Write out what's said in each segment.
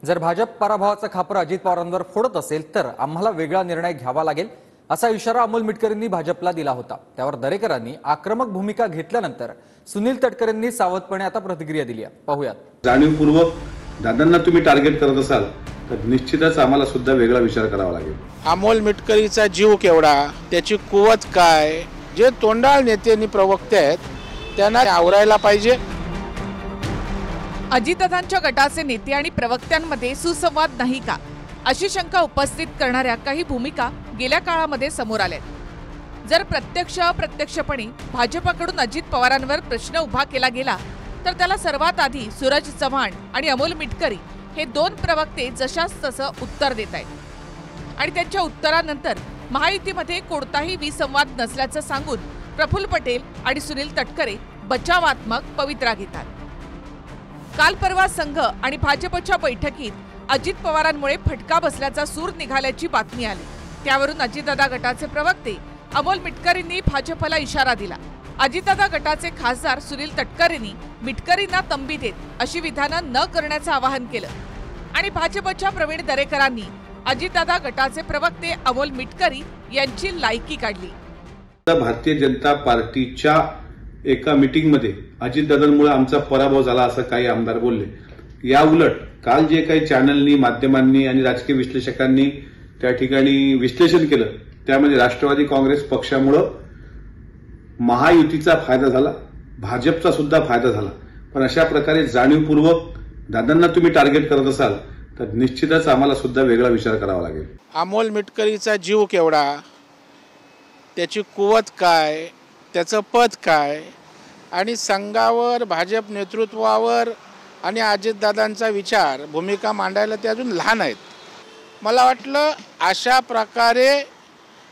जर भाजप पराभवाचा खापर अजित पवारांवर फोडत असेल तर आम्हाला वेगळा निर्णय घ्यावा लागेल असा इशारा अमोल मिटकरींनी भाजपला दिला होता। त्यावर दरेकरांनी आक्रमक भूमिका घेतल्यानंतर सुनील तटकरेंनी सावधपणे आता प्रतिक्रिया दिली आहे। पाहूयात। जाणीवपूर्वक दादांना तुम्ही टार्गेट करत असाल तर निश्चितच आम्हाला सुद्धा वेगळा विचार करावा लागेल। अमोल मिटकरीचा जीव केवढा, त्याची कुवत काय, जे तोंडाळ नेते आणि प्रवक्ते आहेत त्यांना आवरायला पाहिजे। अजितदादांच्या गटाचे नेते आणि प्रवक्त्यांमध्ये सुसंवाद नाही का, अशी शंका उपस्थित करणाऱ्या काही भूमिका गेल्या काळामध्ये समोर आल्यात। जर प्रत्यक्ष अप्रत्यक्षपणे भाजपकडून अजित पवारांवर प्रश्न उभा केला गेला तर त्याला सर्वात आधी सूरज चव्हाण आणि अमोल मिटकरी हे दोन प्रवक्ते जशास तसं उत्तर देत आहेत आणि त्यांच्या उत्तरानंतर महायुतीमध्ये कोणताही विसंवाद नसल्याचं सांगून प्रफुल्ल पटेल आणि सुनील तटकरे बचावात्मक पवित्रा घेतात। काल परवा संघ आणि भाजपच्या बैठकीत अजित पवारांमुळे फटका बसल्याचा सूर निघाल्याची बातमी आली। त्यावरून अजितदादा गटाचे प्रवक्ते अमोल मिटकरींनी भाजपला इशारा दिला। अजितदादा गटाचे खासदार सुनील तटकरेंनी मिटकरींना तंबी देत अशी विधानं न करण्याचं आवाहन केलं आणि भाजपच्या प्रवीण दरेकरांनी अजितदादा गटाचे प्रवक्ते अमोल मिटकरी यांची लायकी काढली। भारतीय जनता पार्टीच्या एका मीटिंगमध्ये अजितदादांमुळे आमचा पराभव झाला असं काही आमदार बोलले। या उलट काल जे काही चॅनलनी, माध्यमांनी आणि राजकीय विश्लेषकांनी त्या ठिकाणी विश्लेषण केलं त्यामध्ये राष्ट्रवादी काँग्रेस पक्षामुळे महायुतीचा फायदा झाला, भाजपचा सुद्धा फायदा झाला। पण अशा प्रकारे जाणीवपूर्वक दादांना तुम्ही टार्गेट करत असाल तर निश्चितच आम्हाला सुद्धा वेगळा विचार करावा लागेल। अमोल मिटकरीचा जीव केवढा, त्याची कुवत काय, त्याचं पद काय आणि संघावर, भाजप नेतृत्वावर आणि अजितदादांचा विचार, भूमिका मांडायला ते अजून लहान आहेत। मला वाटलं अशा प्रकारे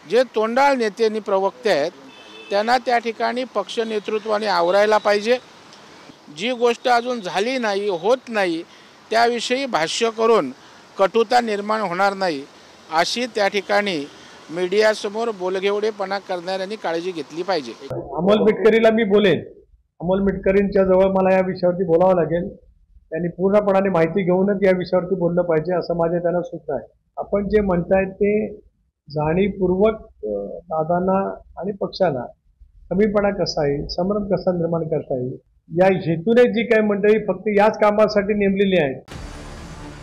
जे तोंडाळ नेते आणि प्रवक्ते आहेत त्यांना त्या ठिकाणी पक्ष नेतृत्वाने आवरायला पाहिजे। जी गोष्ट अजून झाली नाही, होत नाही, त्याविषयी भाष्य करून कटुता निर्माण होणार नाही अशी त्या ठिकाणी मीडियासमोर बोलघेवडेपणा करणाऱ्यांनी काळजी घेतली पाहिजे। अमोल मिटकरीला मी बोलेन, अमोल मिटकरींच्या जवळ मला या विषयावरती बोलावं लागेल। त्यांनी पूर्णपणाने माहिती घेऊनच या विषयावरती बोललं पाहिजे असं माझे त्यांना सूचना आहे। आपण जे म्हणताय ते जाणीवपूर्वक दादांना आणि पक्षाला कमीपणा कसा येईल, संभ्रम कसा निर्माण करता येईल या हेतूने जी काही मंडळी फक्त याच कामासाठी नेमलेली आहेत।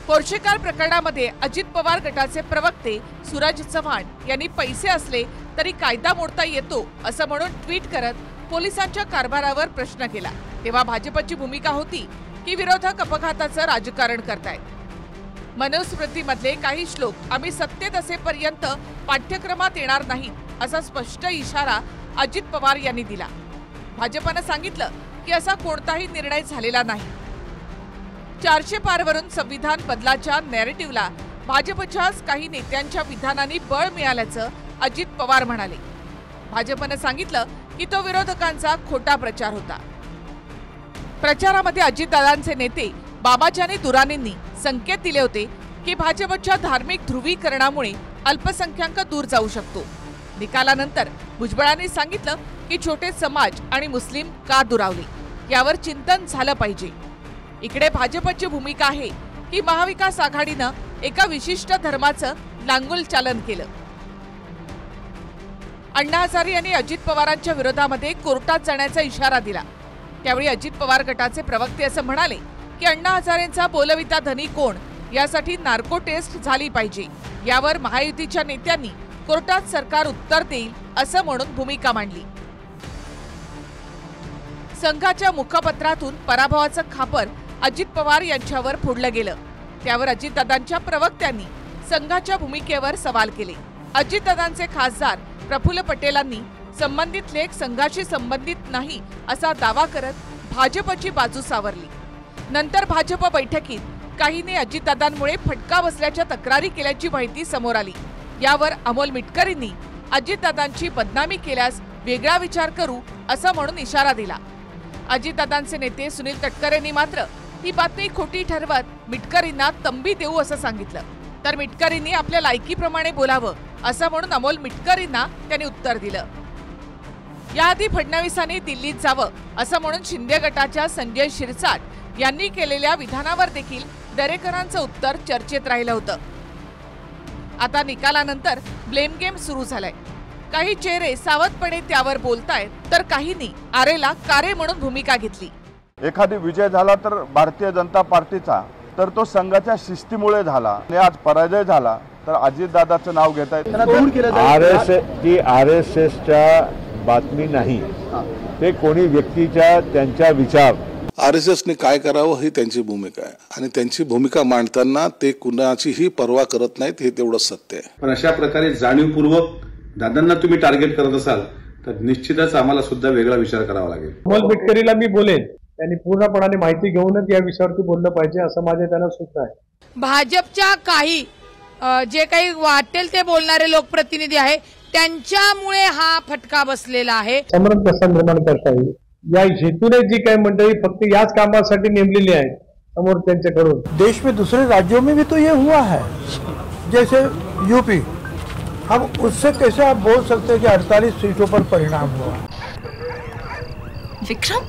पोर्शेकार प्रकरणामध्ये अजित पवार गटाचे प्रवक्ते सूरज चव्हाण यांनी पैसे असले तरी कायदा मोडता येतो असं म्हणून ट्विट करत पोलिसांच्या कारभारावर प्रश्न केला। तेव्हा भाजपची भूमिका होती की विरोधक अपघाताचं राजकारण करतायत। मनुस्मृतीमधले काही श्लोक आम्ही सत्तेत असेपर्यंत पाठ्यक्रमात येणार नाहीत असा स्पष्ट इशारा अजित पवार यांनी दिला। भाजपनं सांगितलं की असा कोणताही निर्णय झालेला नाही। 400 पारवरून संविधान बदलाच्या नॅरेटिव्हला भाजपच्याच काही नेत्यांच्या विधानांनी बळ मिळाल्याचं अजित पवार म्हणाले। भाजपनं सांगितलं की तो विरोधकांचा खोटा प्रचार होता। प्रचारामध्ये अजितदादांचे नेते बाबाजानी दुरानींनी संकेत दिले होते की भाजपच्या धार्मिक ध्रुवीकरणामुळे अल्पसंख्याक दूर जाऊ शकतो। निकालानंतर भुजबळांनी सांगितलं की छोटे समाज आणि मुस्लिम का दुरावले यावर चिंतन झालं पाहिजे। इकडे भाजपची भूमिका आहे की महाविकास आघाडीनं एका विशिष्ट धर्माचं लांगुल चालन केलं। अण्णा हजारे यांनी अजित पवारांच्या विरोधामध्ये कोर्टात जाण्याचा इशारा दिला। त्यावेळी अजित पवार गटाचे प्रवक्ते असं म्हणाले की अण्णा हजारेंचा बोलविता धनी कोण यासाठी नार्को टेस्ट झाली पाहिजे। यावर महायुतीच्या नेत्यांनी कोर्टात सरकार उत्तर देईल असं म्हणून भूमिका मांडली। संघाच्या मुखपत्रातून पराभवाचं खापर अजित पवार यांच्यावर फोडलं गेलं। त्यावर अजितदादांच्या प्रवक्त्यांनी संघाच्या भूमिकेवर सवाल केले। अजितदादांचे खासदार प्रफुल्ल पटेलांनी संबंधित लेख संघाशी संबंधित नाही असा दावा करत भाजपची बाजू सावरली। नंतर भाजप बैठकीत काहींनी अजितदादांमुळे फटका बसल्याच्या तक्रारी केल्याची माहिती समोर आली। यावर अमोल मिटकरींनी अजितदादांची बदनामी केल्यास वेगळा विचार करू असं म्हणून इशारा दिला। अजितदादांचे नेते सुनील तटकरेंनी मात्र ही बातमी खोटी ठरवत मिटकरींना तंबी देऊ असं सांगितलं। तर मिटकरींनी आपल्या लायकीप्रमाणे बोलावं असं म्हणून अमोल मिटकरींना त्यांनी उत्तर दिलं। याआधी फडणवीसांनी दिल्लीत जावं असं म्हणून शिंदे गटाच्या संजय शिरसाट यांनी केलेल्या विधानावर देखील दरेकरांचं उत्तर चर्चेत राहिलं होतं. आता निकालानंतर ब्लेम गेम सुरू झालाय. काही चेहरे सावधपणे त्यावर बोलतायत, तर काहींनी आरेला कारे म्हणून भूमिका घेतली. एखादी विजय झाला तर भारतीय जनता पार्टीचा, तर तो संघाच्या शिस्तीमुळे झाला. आणि आज पराजय झाला तर अजितदादाचं नाव घेता येत. RSSच्या बातमी नाही, ते कोणी व्यक्तीच्या त्यांच्या विचार. RSSने काय करावं ही त्यांची भूमिका आहे आणि त्यांची भूमिका मांडताना ते कुणाचीही पर्वा करत नाहीत, हे तेवढं सत्य आहे. पण अशा प्रकारे जाणीवपूर्वक दादांना तुम्ही टार्गेट करत असाल तर निश्चितच आम्हाला सुद्धा वेगळा विचार करावा लागेल. अमोल मिटकरीला मी बोलेन, त्यांनी पूर्णपणाने माहिती घेऊनच या विषयावरती बोललं पाहिजे असं माझे त्यांना सूचना आहे. भाजपच्या काही जे काही वाटेल ते बोलणारे लोकप्रतिनिधी आहे त्यांच्यामुळे हा फटका बसलेला आहे. समरन कसा निर्माण करता येईल या हेतूने जी काही मंडळी फक्त याच कामासाठी नेमलेली आहे समोर त्यांच्याकडून. देश में दूसरे राज्यों में भी तो ये हुआ है, जैसे यूपी. हम उससे कैसे आप बोल सकते हैं कि 48 सीटों पर परिणाम हुआ. विक्रम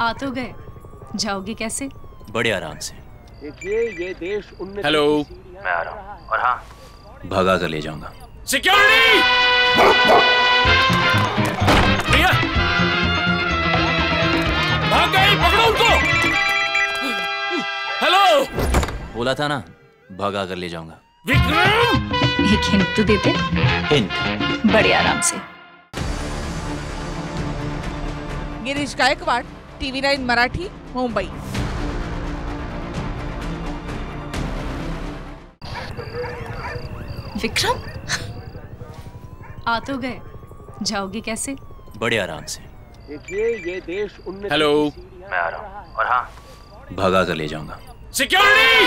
आ तो गए, जाओगे कैसे? बड़े आराम से. ये देश हेलो, मैं आ रहा हूँ. और हाँ, भगा कर ले जाऊंगा. सिक्योरिटी! भैया! भाग गई, पकड़ो उनको! हेलो! बोला था ना, भगा कर ले जाऊंगा. विक्रम! एक हिंट तो देते. हिंट. बड़े आराम से. गिरीश गायकवाड, TV9 मराठी, मुंबई. विक्रम आ तो गए, जाओगे कैसे? बड़े आराम से. ये देश हेलो, मैं आ रहा हूँ. और हाँ, भगा कर ले जाऊंगा. सिक्योरिटी!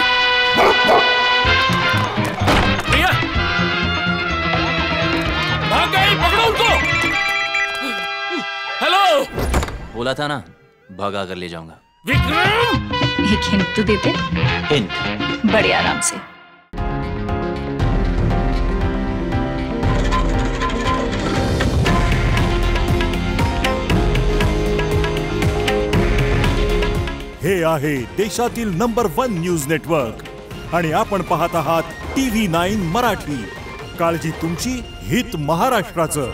भैया! भाग गई, पकड़ो उनको! हेलो! बोला था ना, भगा कर ले जाऊंगा. विक्रम! एक हिंट तो देते. हिंट. बड़े आराम से. हे आहे देशातील नंबर 1 न्यूज नेटवर्क आणि आपण पाहत आहात TV9 मराठी. काळजी तुमची, हित महाराष्ट्राचं.